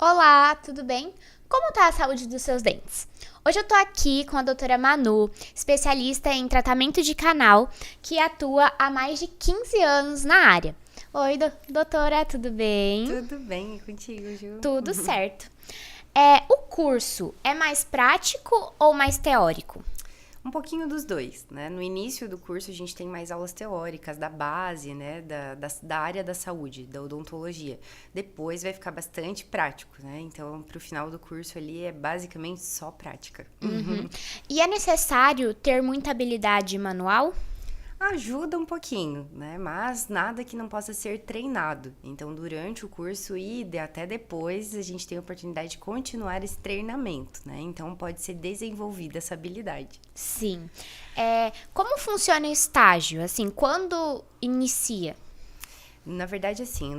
Olá, tudo bem? Como tá a saúde dos seus dentes? Hoje eu tô aqui com a doutora Manu, especialista em tratamento de canal, que atua há mais de 15 anos na área. Oi, doutora, tudo bem? Tudo bem, e contigo, Ju? Tudo certo. O curso é mais prático ou mais teórico? Um pouquinho dos dois, né? No início do curso a gente tem mais aulas teóricas da base, né? Da área da saúde, da odontologia. Depois vai ficar bastante prático, né? Então, pro final do curso ali é basicamente só prática. E é necessário ter muita habilidade manual? Ajuda um pouquinho, né? Mas nada que não possa ser treinado. Então, durante o curso até depois, a gente tem a oportunidade de continuar esse treinamento, né? Então, pode ser desenvolvida essa habilidade. Sim. Como funciona o estágio? Assim, quando inicia? Na verdade, assim,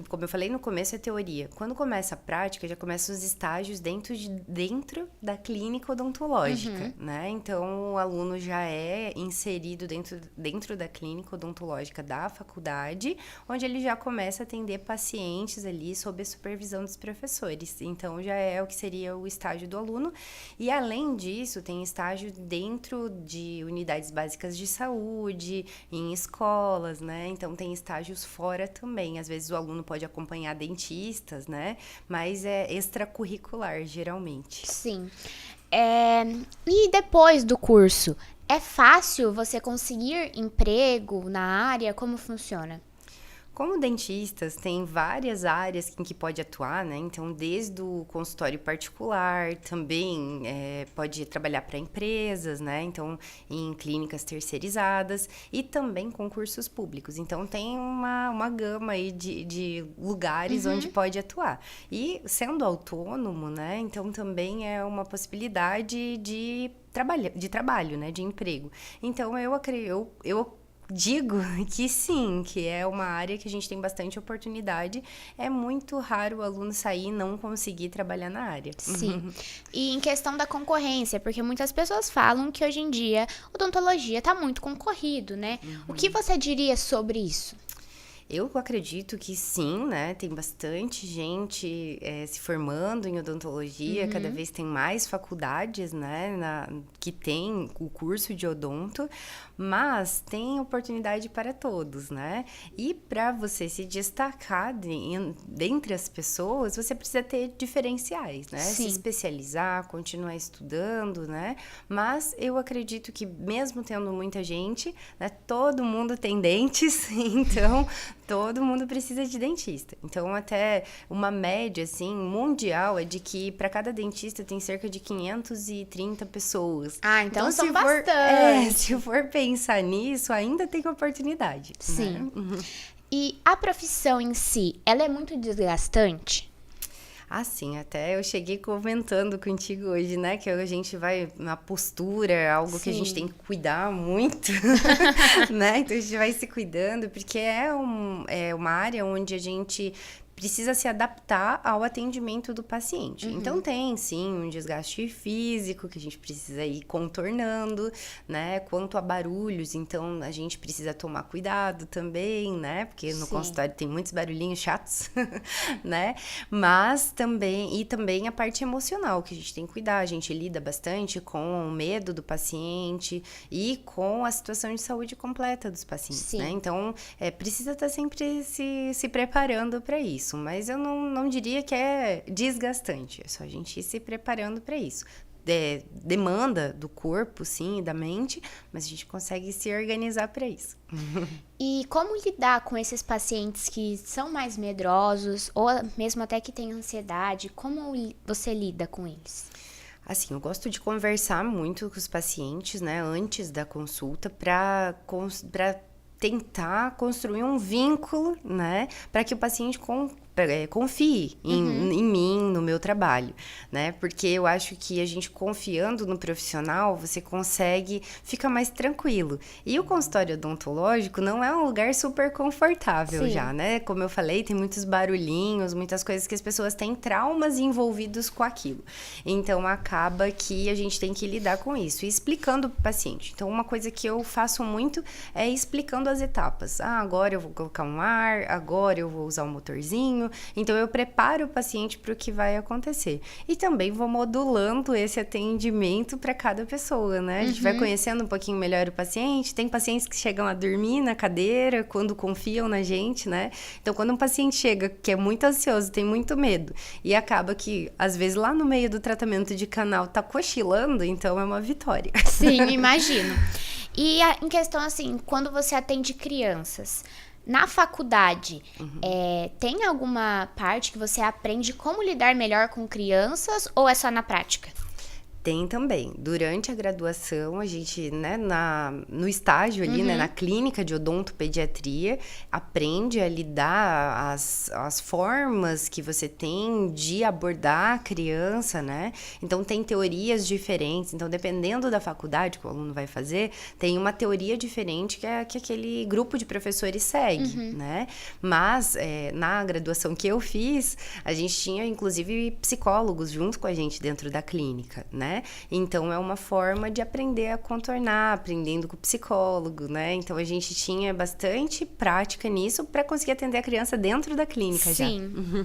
como eu falei no começo, é teoria. Quando começa a prática, já começam os estágios dentro da clínica odontológica, né? Então, o aluno já é inserido dentro da clínica odontológica da faculdade, onde ele já começa a atender pacientes ali sob a supervisão dos professores. Então, já é o que seria o estágio do aluno. E, além disso, tem estágio dentro de unidades básicas de saúde, em escolas, né? Então, tem estágios fora também. Às vezes o aluno pode acompanhar dentistas, né? Mas é extracurricular, geralmente. Sim. E depois do curso, é fácil você conseguir emprego na área? Como funciona? Como dentistas, tem várias áreas em que pode atuar, né? Então, desde o consultório particular, também pode trabalhar para empresas, né? Então, em clínicas terceirizadas e também concursos públicos. Então, tem uma gama aí de lugares onde pode atuar. E sendo autônomo, né? Então, também é uma possibilidade de trabalho, né? De emprego. Então, eu digo que sim, que é uma área que a gente tem bastante oportunidade. É muito raro o aluno sair e não conseguir trabalhar na área. Sim. E em questão da concorrência, porque muitas pessoas falam que hoje em dia odontologia está muito concorrido, né? O que você diria sobre isso? Eu acredito que sim, né? Tem bastante gente se formando em odontologia, cada vez tem mais faculdades, né? Que tem o curso de odonto, mas tem oportunidade para todos, né? E para você se destacar dentre as pessoas, você precisa ter diferenciais, né? Se Sim. especializar, continuar estudando, né? Mas eu acredito que mesmo tendo muita gente, né? Todo mundo tem dentes, então todo mundo precisa de dentista. Então, até uma média, assim, mundial é de que para cada dentista tem cerca de 530 pessoas. Ah, então são se bastante. se for pensar nisso, ainda tem oportunidade. Sim. Né? E a profissão em si, ela é muito desgastante? Assim, até eu cheguei comentando contigo hoje, né? Que a gente vai na postura, algo que a gente tem que cuidar muito, né? Então a gente vai se cuidando, porque é uma área onde a gente precisa se adaptar ao atendimento do paciente. Então tem sim um desgaste físico que a gente precisa ir contornando, né? Quanto a barulhos, então a gente precisa tomar cuidado também, né? Porque no consultório tem muitos barulhinhos chatos, né? Mas também a parte emocional que a gente tem que cuidar. A gente lida bastante com o medo do paciente e com a situação de saúde completa dos pacientes, né? Então precisa estar sempre se preparando para isso. Mas eu não diria que é desgastante, é só a gente ir se preparando para isso. Demanda do corpo, sim, e da mente, mas a gente consegue se organizar para isso. E como lidar com esses pacientes que são mais medrosos ou mesmo até que têm ansiedade? Como você lida com eles? Assim, eu gosto de conversar muito com os pacientes, né, antes da consulta, para tentar construir um vínculo, né, para que o paciente confie em mim, no meu trabalho, né? Porque eu acho que a gente confiando no profissional, você consegue ficar mais tranquilo. E o consultório odontológico não é um lugar super confortável já, né? Como eu falei, tem muitos barulhinhos, muitas coisas que as pessoas têm traumas envolvidos com aquilo. Então, acaba que a gente tem que lidar com isso e explicando para o paciente. Então, uma coisa que eu faço muito é explicando as etapas. Ah, agora eu vou colocar um ar, agora eu vou usar um motorzinho. Então, eu preparo o paciente para o que vai acontecer. E também vou modulando esse atendimento para cada pessoa, né? A gente vai conhecendo um pouquinho melhor o paciente. Tem pacientes que chegam a dormir na cadeira quando confiam na gente, né? Então, quando um paciente chega que é muito ansioso, tem muito medo, e acaba que, às vezes, lá no meio do tratamento de canal tá cochilando, então é uma vitória. Sim, imagino. E em questão, assim, quando você atende crianças, na faculdade, tem alguma parte que você aprende como lidar melhor com crianças ou é só na prática? Tem também. Durante a graduação, a gente, né, no estágio ali, né, na clínica de odontopediatria, aprende a lidar as formas que você tem de abordar a criança, né? Então, tem teorias diferentes. Então, dependendo da faculdade que o aluno vai fazer, tem uma teoria diferente que aquele grupo de professores segue, né? Mas, na graduação que eu fiz, a gente tinha, inclusive, psicólogos junto com a gente dentro da clínica, né? Então, é uma forma de aprender a contornar, aprendendo com o psicólogo, né? Então, a gente tinha bastante prática nisso para conseguir atender a criança dentro da clínica. Sim. Já.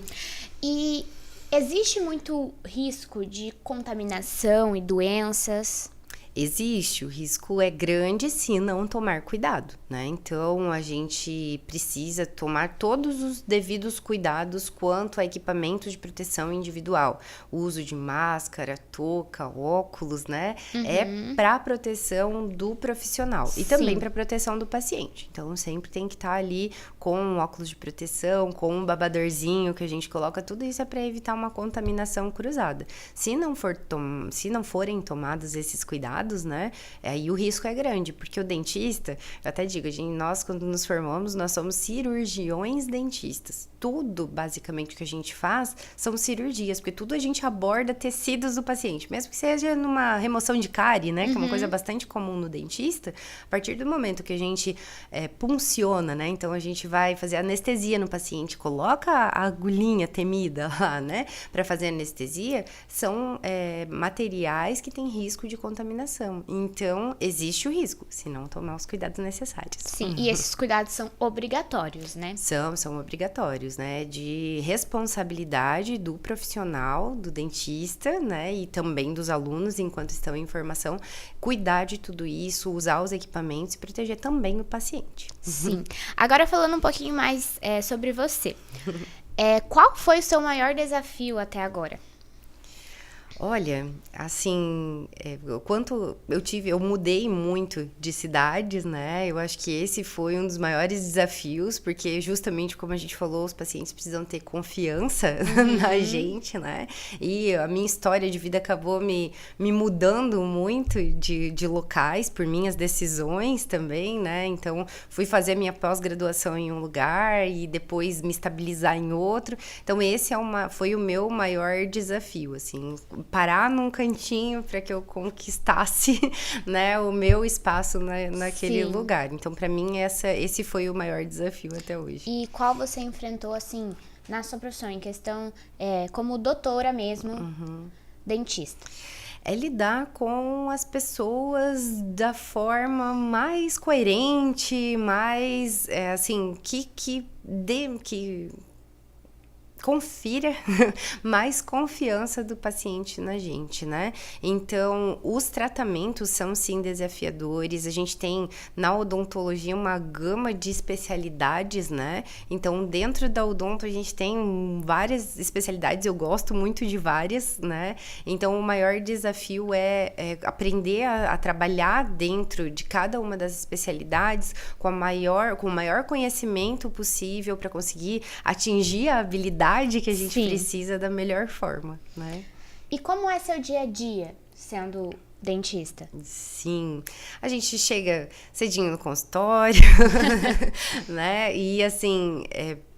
E existe muito risco de contaminação e doenças? Existe, o risco é grande se não tomar cuidado, né? Então, a gente precisa tomar todos os devidos cuidados quanto a equipamentos de proteção individual. O uso de máscara, touca, óculos, né? É para proteção do profissional e também para proteção do paciente. Então, sempre tem que estar ali com um óculos de proteção, com um babadorzinho que a gente coloca. Tudo isso é para evitar uma contaminação cruzada. Se não forem tomados esses cuidados, né? Aí o risco é grande, porque o dentista, eu até digo, nós quando nos formamos, nós somos cirurgiões dentistas. Tudo, basicamente, que a gente faz são cirurgias, porque tudo a gente aborda tecidos do paciente, mesmo que seja numa remoção de cárie, né? Que é uma coisa bastante comum no dentista. A partir do momento que a gente punciona, né? Então, a gente vai fazer anestesia no paciente, coloca a agulhinha temida lá, né? Para fazer anestesia, são materiais que têm risco de contaminação. Então, existe o risco, se não tomar os cuidados necessários. Sim, e esses cuidados são obrigatórios, né? São obrigatórios, né? De responsabilidade do profissional, do dentista, né? E também dos alunos, enquanto estão em formação, cuidar de tudo isso, usar os equipamentos e proteger também o paciente. Sim. Agora, falando um pouquinho mais sobre você. Qual foi o seu maior desafio até agora? Olha, assim, quanto eu mudei muito de cidades, né? Eu acho que esse foi um dos maiores desafios, porque justamente como a gente falou, os pacientes precisam ter confiança na gente, né? E a minha história de vida acabou me mudando muito de locais por minhas decisões também, né? Então, fui fazer minha pós-graduação em um lugar e depois me estabilizar em outro. Então, esse foi o meu maior desafio, assim, parar num cantinho para que eu conquistasse, né, o meu espaço naquele lugar. Então, para mim, esse foi o maior desafio até hoje. E qual você enfrentou, assim, na sua profissão, em questão como doutora mesmo, dentista? É lidar com as pessoas da forma mais coerente, mais, assim, que confira mais confiança do paciente na gente, né? Então, os tratamentos são, sim, desafiadores. A gente tem, na odontologia, uma gama de especialidades, né? Então, dentro da odonto, a gente tem várias especialidades. Eu gosto muito de várias, né? Então, o maior desafio é aprender a trabalhar dentro de cada uma das especialidades com o maior conhecimento possível para conseguir atingir a habilidade que a gente precisa da melhor forma, né? E como é seu dia a dia sendo dentista? Sim, a gente chega cedinho no consultório, né? E assim,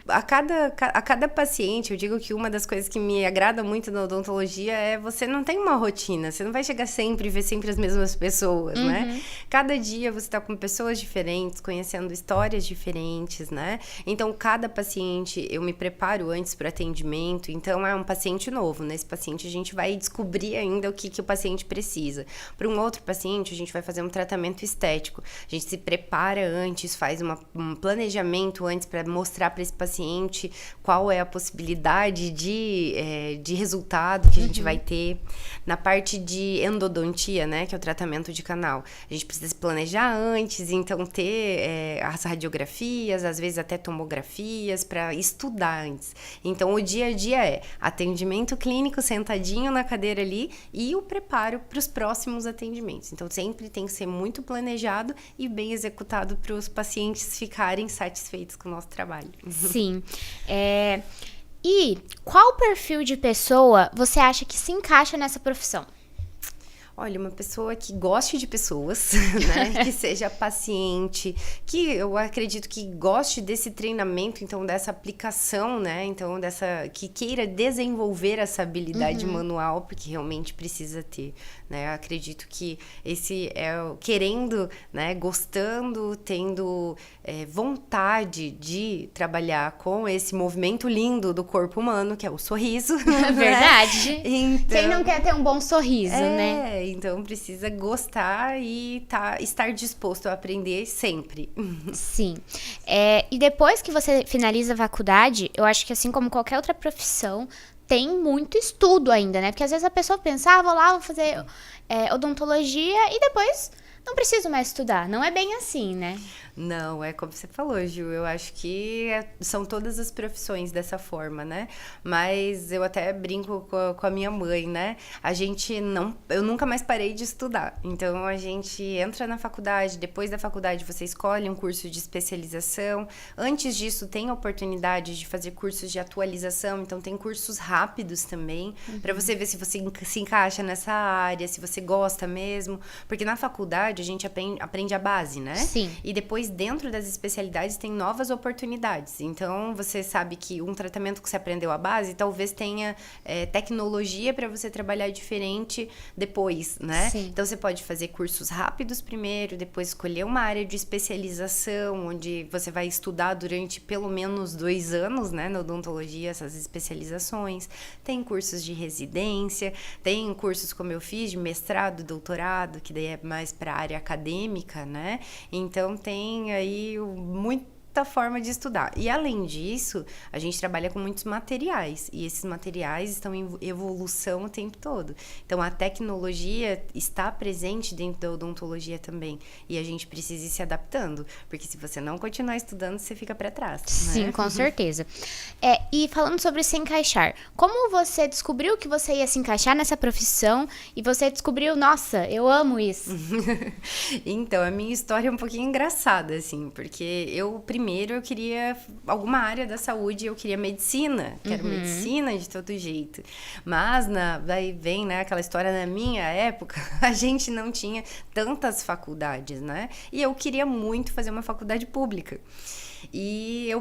a cada paciente, eu digo que uma das coisas que me agrada muito na odontologia é você não tem uma rotina, você não vai chegar sempre e ver sempre as mesmas pessoas, né? cada dia você tá com pessoas diferentes, conhecendo histórias diferentes, né? Então, cada paciente, eu me preparo antes para atendimento, então é um paciente novo. Nesse paciente, a gente vai descobrir ainda o que o paciente precisa. Para um outro paciente, a gente vai fazer um tratamento estético. A gente se prepara antes, faz um planejamento antes para mostrar para esse paciente qual é a possibilidade de resultado que a gente vai ter. Na parte de endodontia, né, que é o tratamento de canal, a gente precisa se planejar antes, então ter as radiografias, às vezes até tomografias, para estudar antes. Então, o dia a dia é atendimento clínico, sentadinho na cadeira ali, e o preparo para os próximos atendimentos. Então, sempre tem que ser muito planejado e bem executado para os pacientes ficarem satisfeitos com o nosso trabalho. Sim. E qual perfil de pessoa você acha que se encaixa nessa profissão? Olha, uma pessoa que goste de pessoas, né? Que seja paciente, que eu acredito que goste desse treinamento, então dessa aplicação, né? Então que queira desenvolver essa habilidade manual, porque realmente precisa ter, né? Eu acredito que esse é querendo, né? Gostando, tendo vontade de trabalhar com esse movimento lindo do corpo humano, que é o sorriso. É verdade. Né? Então, quem não quer ter um bom sorriso, né? Então precisa gostar e estar disposto a aprender sempre. Sim. E depois que você finaliza a faculdade, eu acho que assim como qualquer outra profissão, tem muito estudo ainda, né? Porque às vezes a pessoa pensa, vou lá, vou fazer odontologia e depois não preciso mais estudar. Não é bem assim, né? Não, é como você falou, Gil, eu acho que são todas as profissões dessa forma, né? Mas eu até brinco com a minha mãe, né? Eu nunca mais parei de estudar. Então, a gente entra na faculdade, depois da faculdade você escolhe um curso de especialização. Antes disso, tem a oportunidade de fazer cursos de atualização, então tem cursos rápidos também, para você ver se você se encaixa nessa área, se você gosta mesmo. Porque na faculdade a gente aprende a base, né? Sim. E depois, dentro das especialidades, tem novas oportunidades. Então, você sabe que um tratamento que você aprendeu a base, talvez tenha tecnologia para você trabalhar diferente depois, né? Sim. Então, você pode fazer cursos rápidos primeiro, depois escolher uma área de especialização, onde você vai estudar durante pelo menos 2 anos, né? Na odontologia, essas especializações. Tem cursos de residência, tem cursos como eu fiz, de mestrado, doutorado, que daí é mais para a área acadêmica, né? Então, tem aí muita forma de estudar. E além disso, a gente trabalha com muitos materiais, e esses materiais estão em evolução o tempo todo. Então, a tecnologia está presente dentro da odontologia também, e a gente precisa ir se adaptando, porque se você não continuar estudando, você fica para trás, né? Sim, com certeza. E falando sobre se encaixar, como você descobriu que você ia se encaixar nessa profissão e você descobriu, nossa, eu amo isso? Então, a minha história é um pouquinho engraçada, assim, porque primeiro eu queria alguma área da saúde, eu queria medicina, quero medicina de todo jeito. Mas daí vem, né, aquela história, na minha época, a gente não tinha tantas faculdades, né? E eu queria muito fazer uma faculdade pública. E eu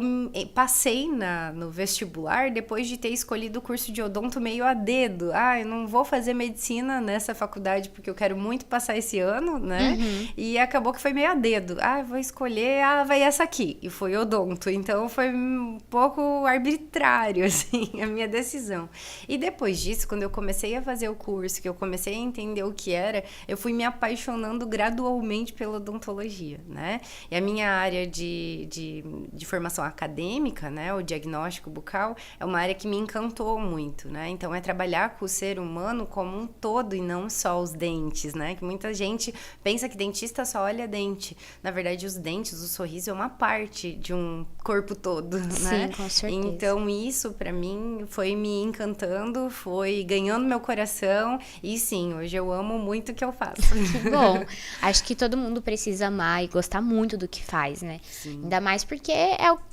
passei no vestibular depois de ter escolhido o curso de odonto meio a dedo. Eu não vou fazer medicina nessa faculdade porque eu quero muito passar esse ano, né? E acabou que foi meio a dedo. Vou escolher, vai essa aqui. E foi odonto. Então, foi um pouco arbitrário, assim, a minha decisão. E depois disso, quando eu comecei a fazer o curso, que eu comecei a entender o que era, eu fui me apaixonando gradualmente pela odontologia, né? E a minha área de formação acadêmica, né, o diagnóstico bucal, é uma área que me encantou muito, né? Então, é trabalhar com o ser humano como um todo e não só os dentes, né? Que muita gente pensa que dentista só olha dente. Na verdade, os dentes, o sorriso é uma parte de um corpo todo, né? Sim, com certeza. Então, isso, pra mim, foi me encantando, foi ganhando meu coração e, sim, hoje eu amo muito o que eu faço. Que bom. Acho que todo mundo precisa amar e gostar muito do que faz, né? Sim. Ainda mais porque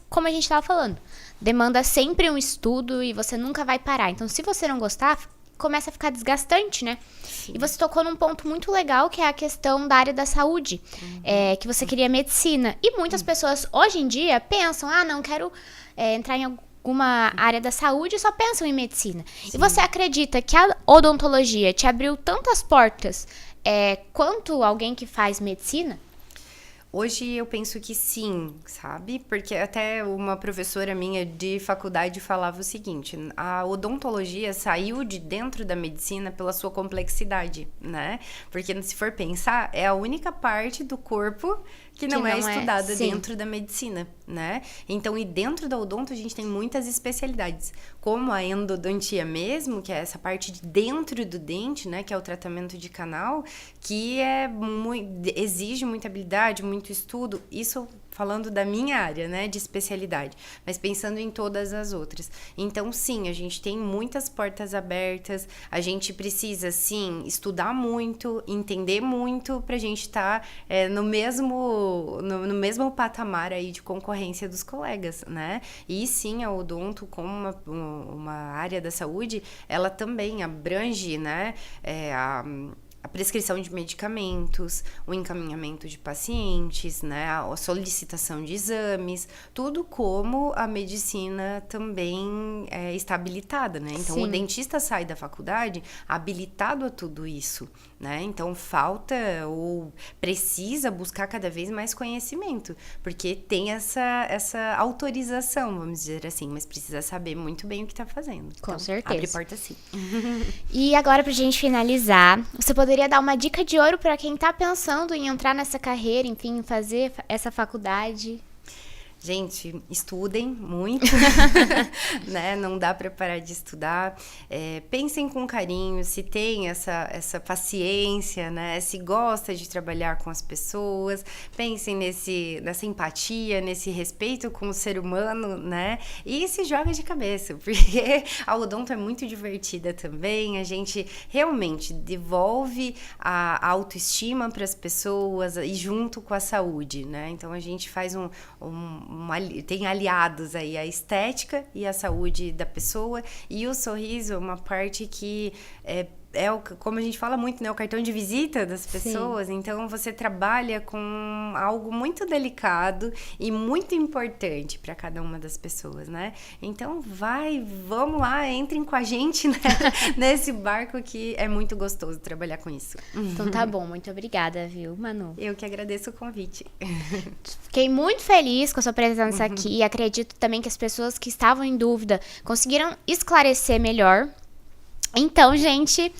como a gente estava falando, demanda sempre um estudo e você nunca vai parar. Então, se você não gostar, começa a ficar desgastante, né? Sim. E você tocou num ponto muito legal, que é a questão da área da saúde, que você queria medicina. E muitas pessoas, hoje em dia, pensam, não quero entrar em alguma área da saúde e só pensam em medicina. Sim. E você acredita que a odontologia te abriu tantas portas quanto alguém que faz medicina? Hoje eu penso que sim, sabe? Porque até uma professora minha de faculdade falava o seguinte: a odontologia saiu de dentro da medicina pela sua complexidade, né? Porque se for pensar, é a única parte do corpo que não é estudada dentro da medicina, né? Então, e dentro da odonto a gente tem muitas especialidades, como a endodontia mesmo, que é essa parte de dentro do dente, né? Que é o tratamento de canal, que exige muita habilidade, muito estudo. Isso falando da minha área, né, de especialidade, mas pensando em todas as outras. Então, sim, a gente tem muitas portas abertas, a gente precisa, sim, estudar muito, entender muito pra gente estar no mesmo patamar aí de concorrência dos colegas, né? E sim, a odonto, como uma área da saúde, ela também abrange, né, a prescrição de medicamentos, o encaminhamento de pacientes, né, a solicitação de exames, tudo como a medicina também está habilitada, né? Então, o dentista sai da faculdade habilitado a tudo isso, né? Então, falta ou precisa buscar cada vez mais conhecimento, porque tem essa autorização, vamos dizer assim, mas precisa saber muito bem o que está fazendo. Com então, certeza. Abre porta sim. E agora, pra gente finalizar, você poderia dar uma dica de ouro para quem tá pensando em entrar nessa carreira, enfim, fazer essa faculdade? Gente, estudem muito, né? Não dá para parar de estudar. Pensem com carinho, se tem essa paciência, né? Se gosta de trabalhar com as pessoas. Pensem nessa empatia, nesse respeito com o ser humano, né? E se joga de cabeça, porque a odonto é muito divertida também. A gente realmente devolve a autoestima para as pessoas e junto com a saúde, né? Então, a gente faz tem aliados aí, a estética e a saúde da pessoa, e o sorriso é uma parte que como a gente fala muito, né, o cartão de visita das pessoas. Sim. Então você trabalha com algo muito delicado e muito importante para cada uma das pessoas, né? Então vamos lá, entrem com a gente, né, nesse barco, que é muito gostoso trabalhar com isso. Então tá bom, muito obrigada, viu, Manu? Eu que agradeço o convite. Fiquei muito feliz com a sua presença aqui, e acredito também que as pessoas que estavam em dúvida conseguiram esclarecer melhor. Então, gente,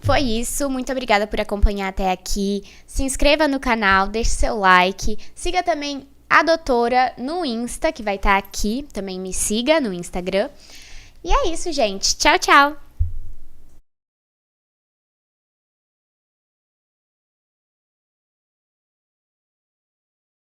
foi isso. Muito obrigada por acompanhar até aqui. Se inscreva no canal, deixe seu like. Siga também a doutora no Insta, que vai estar aqui. Também me siga no Instagram. E é isso, gente. Tchau, tchau!